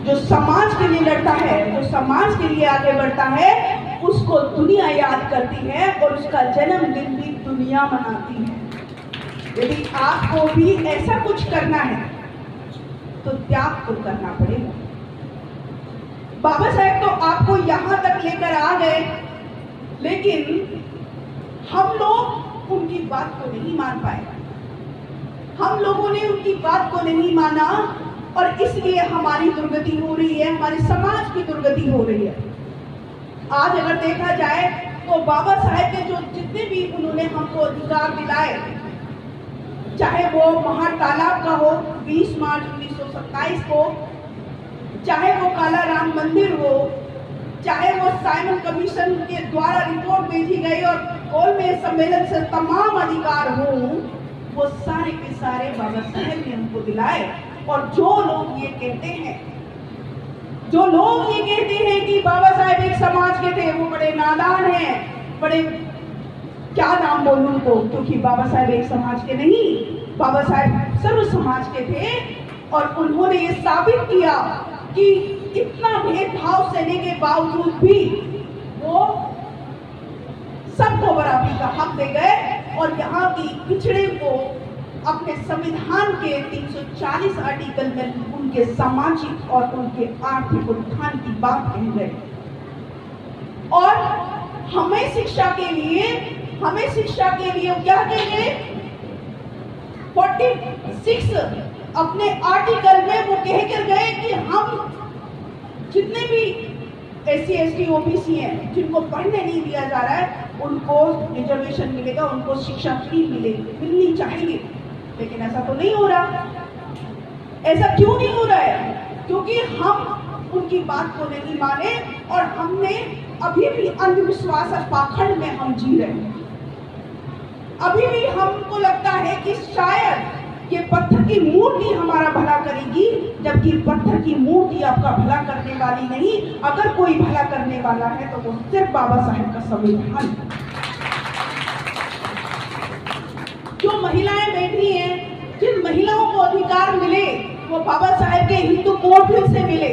जो समाज के लिए लड़ता है, जो समाज के लिए आगे बढ़ता है, उसको दुनिया याद करती है और उसका जन्मदिन भी दुनिया मनाती है। यदि आपको भी ऐसा कुछ करना है तो त्याग तो करना पड़ेगा। बाबा साहेब तो आपको यहां तक लेकर आ गए, लेकिन हम लोग उनकी बात को नहीं मान पाए। हम लोगों ने उनकी बात को नहीं माना और इसलिए हमारी दुर्गति हो रही है, हमारे समाज की दुर्गति हो रही है। आज अगर देखा जाए तो बाबा साहेब के जो जितने भी उन्होंने हमको अधिकार दिलाए, चाहे वो महातालाब का हो 20 मार्च 1927 को, चाहे वो काला राम मंदिर हो, चाहे वो साइमन कमीशन के द्वारा रिपोर्ट भेजी गई और गोलमेज सम्मेलन से तमाम अधिकार हो, वो सारे के सारे बाबा साहेब ने हमको दिलाए। और जो लोग ये कहते हैं कि बाबा साहेब एक समाज के थे, वो बड़े नादान हैं, बड़े क्या नाम बोलूं उनको, क्योंकि बाबा साहेब एक समाज के नहीं, बाबा साहेब सर्व समाज के थे। और उन्होंने ये साबित किया कि इतना भेदभाव सहने के बावजूद भी वो सबको बराबरी का हक दे गए और यहाँ की पिछड़े को अपने संविधान के 340 आर्टिकल में उनके सामाजिक और उनके आर्थिक उत्थान की बात कही गई। और हमें शिक्षा के लिए क्या कहेंगे 46 अपने आर्टिकल में वो कह कर गए कि हम जितने भी SC ST OBC हैं जिनको पढ़ने नहीं दिया जा रहा है, उनको रिजर्वेशन मिलेगा, उनको शिक्षा फ्री मिलनी चाहिए। लेकिन ऐसा तो नहीं हो रहा। ऐसा क्यों नहीं हो रहा है? क्योंकि हम उनकी बात को नहीं माने और हमने अभी भी अंधविश्वास और पाखंड में हम जी रहे हैं। अभी भी हमको लगता है कि शायद ये पत्थर की मूर्ति हमारा भला करेगी, जबकि पत्थर की मूर्ति आपका भला करने वाली नहीं। अगर कोई भला करने वाला है तो वो सिर्फ बाबा साहेब का संविधान। जो महिलाएं बैठी हैं, जिन महिलाओं को अधिकार मिले वो बाबा साहेब के हिंदू कोड बिल से मिले।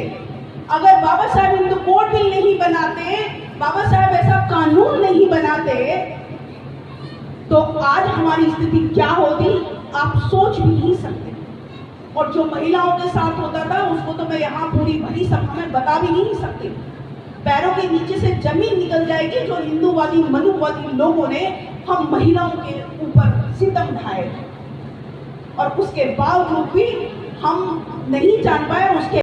अगर बाबा साहेब हिंदू कोड बिल नहीं बनाते, बाबा साहेब ऐसा कानून नहीं बनाते, तो आज हमारी स्थिति क्या होती आप सोच भी नहीं सकते। और जो महिलाओं के साथ होता था उसको तो मैं यहाँ पूरी भरी सभा में बता भी नहीं सकती। पैरों के नीचे से जमीन निकल जाएगी जो हिंदूवादी मनुवादी लोगों ने हम महिलाओं के ऊपर सितम ढाए, और उसके बावजूद भी हम नहीं जान पाए। उसके